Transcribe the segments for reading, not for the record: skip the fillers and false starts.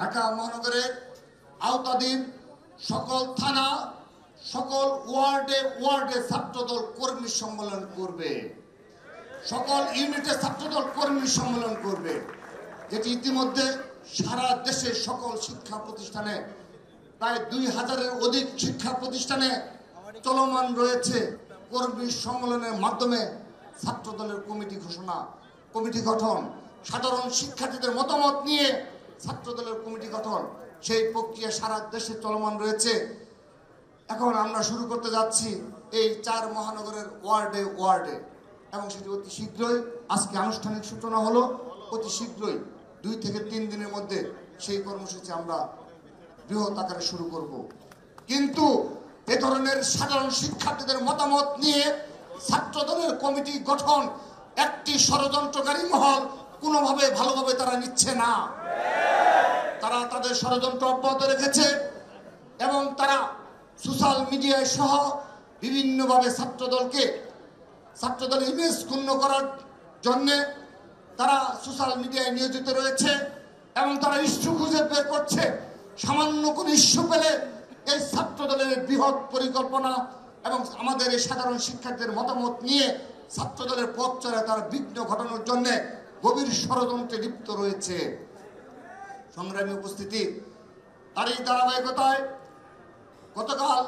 ঢাকা মহানগরের আওতাধীন সকল থানা, সকল ওয়ার্ডে ওয়ার্ডে ছাত্রদল কর্মী সম্মেলন করবে, সকল ইউনিটে ছাত্রদল কর্মী সম্মেলন করবে, যেটি ইতিমধ্যে সারা দেশের সকল শিক্ষা প্রতিষ্ঠানে প্রায় 2000-এর অধিক শিক্ষা প্রতিষ্ঠানে চলমান রয়েছে। কর্মী সম্মেলনের মাধ্যমে ছাত্রদলের কমিটি গঠন, সাধারণ শিক্ষার্থীদের মতামত নিয়ে ছাত্রদলের কমিটি গঠন, সেই প্রক্রিয়া সারা দেশে চলমান রয়েছে। এখন আমরা শুরু করতে যাচ্ছি এই 4 মহানগরের ওয়ার্ডে ওয়ার্ডে, এবং সেটি অতি শীঘ্রই আজকে আনুষ্ঠানিক সূচনা হলো। অতি শীঘ্রই 2 থেকে 3 দিনের মধ্যে সেই কর্মসূচি আমরা বৃহৎ আকারে শুরু করব। কিন্তু এ ধরনের সাধারণ শিক্ষার্থীদের মতামত নিয়ে ছাত্রদলের কমিটি গঠন একটি ষড়যন্ত্রকারী মহল কোনোভাবে ভালোভাবে তারা নিচ্ছে না। তারা তাদের ষড়যন্ত্র অব্যাহত রেখেছে এবং তারা সোশ্যাল মিডিয়ায় সহ বিভিন্নভাবে ছাত্রদলের ইমেজ ক্ষুণ্ণ করার জন্যে তারা সোশ্যাল মিডিয়ায় নিয়োজিত রয়েছে এবং তারা ইস্যু খুঁজে বের করছে। সামান্য কোনো ইস্যু পেলে এই ছাত্রদলের বৃহৎ পরিকল্পনা এবং আমাদের এই সাধারণ শিক্ষার্থীদের মতামত নিয়ে ছাত্রদলের পথ চলায় তার বিঘ্ন ঘটানোর জন্য গভীর ষড়যন্ত্রে লিপ্ত রয়েছে। সংগ্রামী উপস্থিতি, তারই ধারাবাহিকতায় গতকাল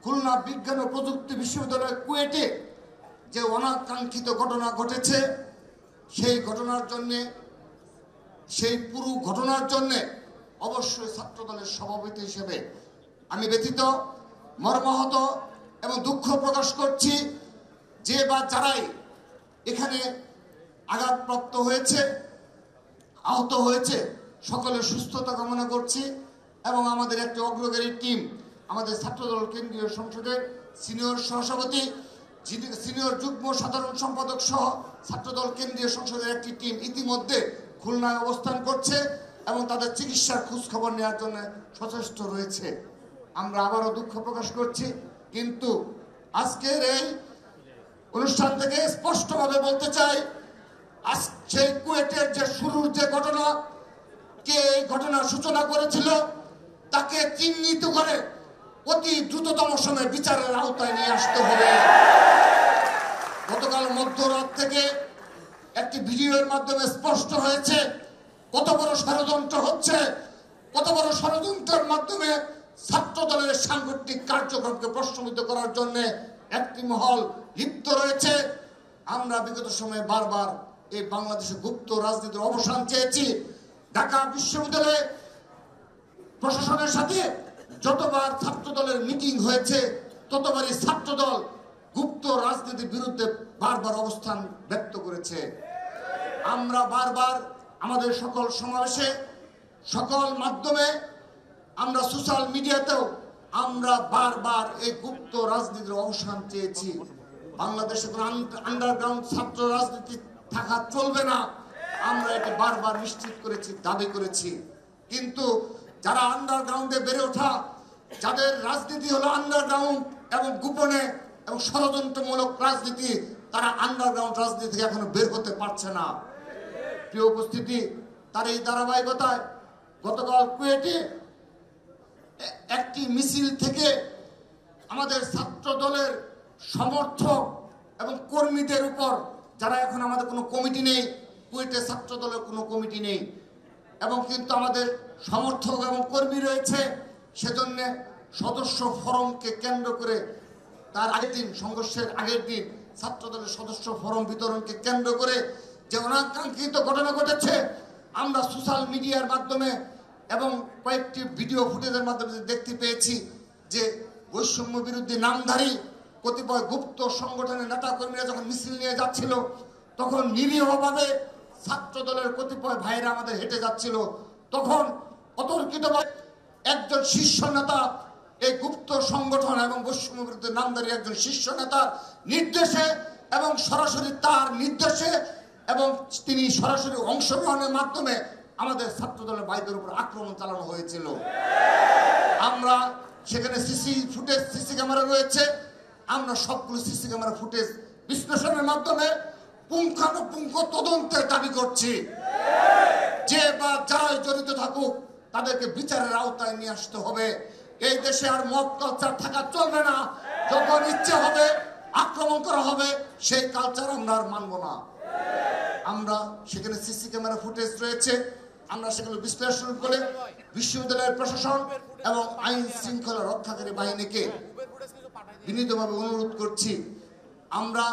খুলনা বিজ্ঞান ও প্রযুক্তি বিশ্ববিদ্যালয় কুয়েটে যে অনাকাঙ্ক্ষিত ঘটনা ঘটেছে, সেই পুরো ঘটনার জন্যে অবশ্যই ছাত্রদলের সভাপতি হিসেবে আমি ব্যথিত, মর্মাহত এবং দুঃখ প্রকাশ করছি। যে বা যারাই এখানে আঘাতপ্রাপ্ত হয়েছে, আহত হয়েছে, সকলের সুস্থতা কামনা করছি। এবং আমাদের একটি অগ্রগামী টিম, আমাদের ছাত্রদল কেন্দ্রীয় সংসদের সিনিয়র সহসভাপতি, সিনিয়র যুগ্ম সাধারণ সম্পাদক সহ ছাত্রদল কেন্দ্রীয় সংসদের একটি টিম ইতিমধ্যে খুলনায় অবস্থান করছে এবং তাদের চিকিৎসার খোঁজখবর নেওয়ার জন্য সচেষ্ট রয়েছে। আমরা আবারও দুঃখ প্রকাশ করছি, কিন্তু আজকের এই অনুষ্ঠান থেকে স্পষ্টভাবে বলতে চাই, সেই কুয়েটের যে শুরুর যে ঘটনা, কে এই ঘটনার সূচনা করেছিল তাকে চিহ্নিত করে অতি দ্রুততম সময়ে বিচারের আওতায় নিয়ে আসতে হবে। গতকাল মধ্যরাত থেকে একটি ভিডিওর মাধ্যমে স্পষ্ট হয়েছে কত বড় ষড়যন্ত্র হচ্ছে, কত বড় ষড়যন্ত্রের মাধ্যমে ছাত্রদলের সাংগঠনিক কার্যক্রমকে প্রশ্নবিদ্ধ করার জন্য একটি মহল লিপ্ত রয়েছে। আমরা বিগত সময়ে বারবার এই বাংলাদেশে গুপ্ত রাজনীতির অবসান চেয়েছি। ঢাকা বিশ্ববিদ্যালয়ে প্রশাসনের সাথে যতবার ছাত্রদলের মিটিং হয়েছে, ততবারই ছাত্রদল গুপ্ত রাজনীতির বিরুদ্ধে বারবার অবস্থান ব্যক্ত করেছে। আমরা বারবার আমাদের সকল সমাবেশে, সকল মাধ্যমে, আমরা সোশ্যাল মিডিয়াতেও আমরা বারবার এই গুপ্ত রাজনীতির অবসান চেয়েছি। বাংলাদেশে কোনো আন্ডারগ্রাউন্ড ছাত্র রাজনীতি থাকা চলবে না, আমরা এটি বারবার নিশ্চিত করেছি, দাবি করেছি। কিন্তু যারা আন্ডারগ্রাউন্ডে বেড়ে ওঠা, যাদের রাজনীতি হলো আন্ডারগ্রাউন্ড এবং গোপনে এবং ষড়যন্ত্রমূলক রাজনীতি, তারা আন্ডারগ্রাউন্ড রাজনীতি থেকে এখনো বের হতে পারছে না। প্রিয় উপস্থিতি, তার এই ধারাবাহিকতায় গতকাল কুয়েটে একটি মিছিল থেকে আমাদের ছাত্র দলের সমর্থক এবং কর্মীদের উপর, যারা এখন আমাদের কোনো কমিটি নেই, কুয়েটে ছাত্র দলের কোনো কমিটি নেই, এবং কিন্তু আমাদের সমর্থক এবং কর্মী রয়েছে, সেজন্য সদস্য ফরমকে কেন্দ্র করে তার আগের দিন, সংঘর্ষের আগের দিন ছাত্রদলের সদস্য ফরম বিতরণকে কেন্দ্র করে যে অনাকাঙ্ক্ষিত ঘটনা ঘটেছে, আমরা সোশ্যাল মিডিয়ার মাধ্যমে এবং কয়েকটি ভিডিও ফুটেজের মাধ্যমে দেখতে পেয়েছি যে বৈষম্য বিরোধী নামধারী কতিপয় গুপ্ত সংগঠনের নেতা কর্মীরা যখন মিছিল নিয়ে যাচ্ছিল, তখন নিরীহভাবে ছাত্রদলের কতিপয় ভাইরা আমাদের হেঁটে যাচ্ছিল, তখন অতর্কিতভাবে একজন শীর্ষ নেতা এই গুপ্ত সংগঠন এবং বৈষম্য বিরুদ্ধে নামধারী একজন শীর্ষ নেতার নির্দেশে এবং সরাসরি তার নির্দেশে এবং তিনি সরাসরি অংশগ্রহণের মাধ্যমে আমাদের ছাত্রদলের ভাইদের উপর আক্রমণ চালানো হয়েছিল। আমরা সেখানে সিসি ক্যামেরা রয়েছে, আমরা সবগুলো সিসি ক্যামেরা ফুটেজ বিশ্লেষণের মাধ্যমে পুঙ্খানুপুঙ্খ তদন্তের দাবি করছি। যে বা যারাই জড়িত থাকুক তাদেরকে বিচারের আওতায় নিয়ে আসতে হবে। এই দেশে আর মব কালচার থাকা চলবে না। যখন ইচ্ছে হবে আক্রমণ করা হবে, সেই কালচার আমরা আর মানব না। আমরা সেখানে সিসি ক্যামেরা ফুটেজ রয়েছে, আমরা সেগুলো বিশ্লেষণ করে বিশ্ববিদ্যালয়ের প্রশাসন এবং আইন শৃঙ্খলা রক্ষাকারী বাহিনীকে বিনীতভাবে অনুরোধ করছি, আমরা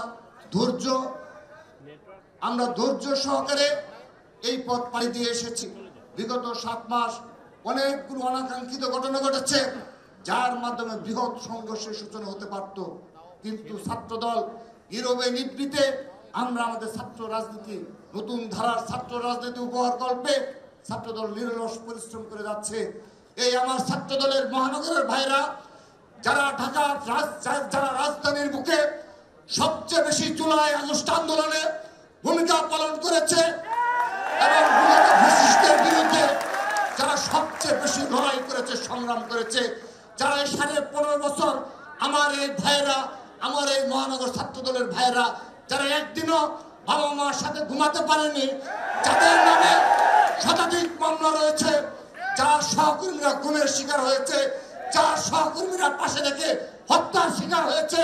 ধৈর্য সহকারে এই পথ পাড়ি দিয়ে এসেছি। বিগত 7 মাস অনেকগুলো অনাকাঙ্ক্ষিত ঘটনা ঘটেছে, যার মাধ্যমে বৃহৎ সংঘর্ষের সূচনা হতে পারত, কিন্তু ছাত্রদল নীরবে নিবৃতে আমরা আমাদের ছাত্র রাজনীতি, নতুন ধারার ছাত্র রাজনীতি উপহার কল্পে ছাত্রদল নিরলস পরিশ্রম করে যাচ্ছে। এই আমার ছাত্রদলের মহানগরের ভাইরা যারা যারা রাজধানীর বুকে সবচেয়ে বেশি জুলাই আগস্ট আন্দোলনে ভূমিকা পালন করেছে এবং ফ্যাসিস্টদের বিরুদ্ধে যারা সবচেয়ে বেশি লড়াই করেছে, সংগ্রাম করেছে, যারা এই 15.5 বছর আমার এই ভাইরা, আমার এই মহানগর ছাত্রদলের ভাইরা যারা একদিনও বাবা মার সাথে ঘুমাতে পারেনি, যাদের নামে শতাধিক মামলা রয়েছে, যার সহকর্মীরা গুমের শিকার হয়েছে, যার সহকর্মীরা পাশে রেখে হত্যার শিকার হয়েছে,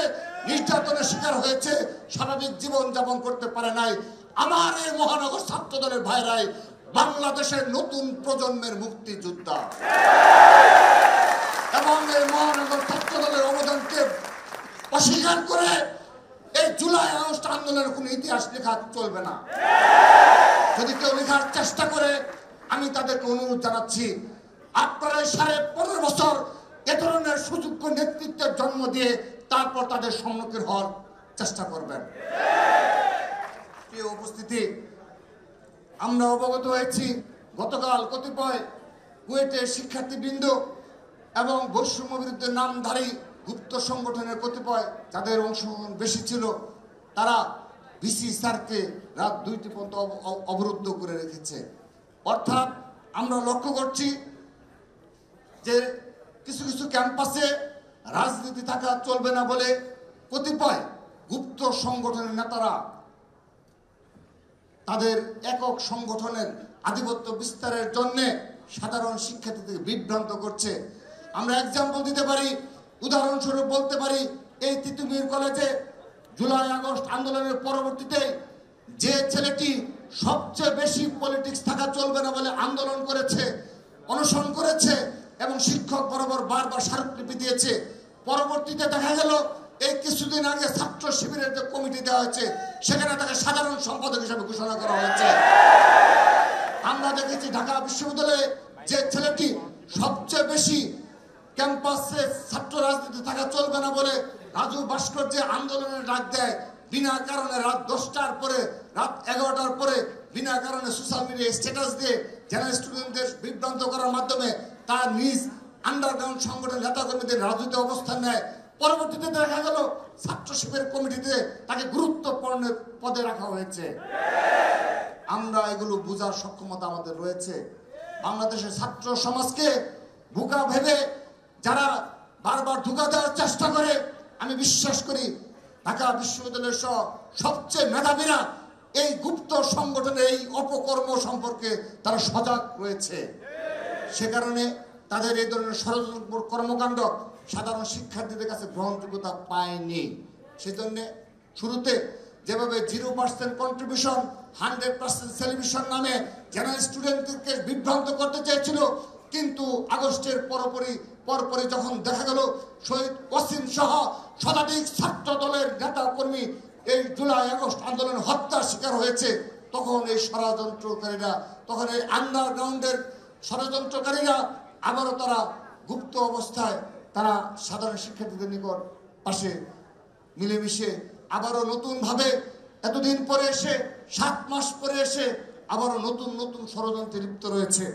নির্যাতনের শিকার হয়েছে, স্বাভাবিক জীবন যাপন করতে পারে নাই, আমার এই মহানগর ছাত্রদলের ভাইরাই বাংলাদেশের নতুন প্রজন্মের মুক্তিযোদ্ধা। এবং এই মহানগর ছাত্রদলের অবদানকে অস্বীকার করে এই জুলাই আগস্ট আন্দোলনের কোন ইতিহাস লেখা চলবে না। যদি কেউ লেখার চেষ্টা করে, আমি তাদেরকে অনুরোধ জানাচ্ছি, আপনারা 15.5 বছর এ ধরনের সুযোগ্য নেতৃত্বের জন্ম দিয়ে তারপর তাদের সম্মুখীন হওয়ার চেষ্টা করবেন। প্রিয় উপস্থিতি, আমরা অবগত হয়েছি গতকাল কতিপয় কুয়েটের শিক্ষার্থীবৃন্দ এবং বৈষম্য বিরুদ্ধে নামধারী গুপ্ত সংগঠনের কতিপয় যাদের অংশগ্রহণ বেশি ছিল, তারা ভিসি স্যারকে রাত 2টি পর্যন্ত অবরুদ্ধ করে রেখেছে। অর্থাৎ আমরা লক্ষ্য করছি যে কিছু কিছু ক্যাম্পাসে রাজনীতি থাকা চলবে না বলে কতিপয় গুপ্ত সংগঠনের নেতারা তাদের একক সংগঠনের আধিপত্য বিস্তারের জন্য সাধারণ শিক্ষার্থীদের বিভ্রান্ত করছে। আমরা এক্সাম্পল দিতে পারি, উদাহরণস্বরূপ বলতে পারি, এই তিতুমির কলেজে জুলাই আগস্ট আন্দোলনের পরবর্তীতে যে ছেলেটি সবচেয়ে বেশি পলিটিক্স থাকা চলবে না বলে আন্দোলন করেছে, অনশন করেছে এবং শিক্ষক বরাবর বারবার স্মারকলিপি দিয়েছে, পরবর্তীতে দেখা গেল এই কিছুদিন আগে ছাত্র শিবিরের যে কমিটি দেওয়া হয়েছে সেখানে তাকে সাধারণ সম্পাদক হিসেবে ঘোষণা করা হয়েছে। আমরা দেখেছি ঢাকা বিশ্ববিদ্যালয়ে যে ছেলেটি সবচেয়ে বেশি ক্যাম্পাসে ছাত্র রাজনীতি থাকা চলবে না বলে রাজু ভাস্কর যে আন্দোলনের ডাক দেয়, বিনা কারণে রাত 10টার পরে, রাত 11টার পরে বিনা কারণে সোশ্যাল মিডিয়ায় স্ট্যাটাস দিয়ে জেনারেল স্টুডেন্টদের বিভ্রান্ত করার মাধ্যমে তার নিজ আন্ডারগ্রাউন্ড সংগঠনের নেতাকর্মীদের রাজনীতি অবস্থান নেয়, পরবর্তীতে দেখা গেল ছাত্র শিবিরের কমিটিতে তাকে গুরুত্বপূর্ণ পদে রাখা হয়েছে। আমরা এগুলো বোঝার সক্ষমতা আমাদের রয়েছে। বাংলাদেশের ছাত্র সমাজকে বোকা ভেবে যারা বারবার ধোঁকা দেওয়ার চেষ্টা করে, আমি বিশ্বাস করি ঢাকা বিশ্ববিদ্যালয়ের সহ সবচেয়ে মেধাবীরা এই গুপ্ত সংগঠনের এই অপকর্ম সম্পর্কে তারা সজাগ রয়েছে। সে কারণে তাদের এই ধরনের ষড়যন্ত্র কর্মকাণ্ড সাধারণ শিক্ষার্থীদের কাছে গ্রহণযোগ্যতা পায়নি। সেজন্য শুরুতে যেভাবে 0% কন্ট্রিবিউশন 100% সেলিব্রেশন নামে জেনারেল স্টুডেন্টদেরকে বিভ্রান্ত করতে চেয়েছিল, কিন্তু আগস্টের পরপরই যখন দেখা গেল শহীদ ওয়াসিম সহ শতাধিক ছাত্র দলের নেতা কর্মী এই জুলাই আগস্ট আন্দোলন হত্যার শিকার হয়েছে, তখন এই ষড়যন্ত্রকারীরা, তখন এই আন্ডারগ্রাউন্ডের ষড়যন্ত্রকারীরা আবারও তারা গুপ্ত অবস্থায় তারা সাধারণ শিক্ষার্থীদের নিকট পাশে মিলেমিশে আবারও নতুনভাবে এতদিন পরে এসে 7 মাস পরে এসে আবারও নতুন নতুন ষড়যন্ত্রে লিপ্ত রয়েছে।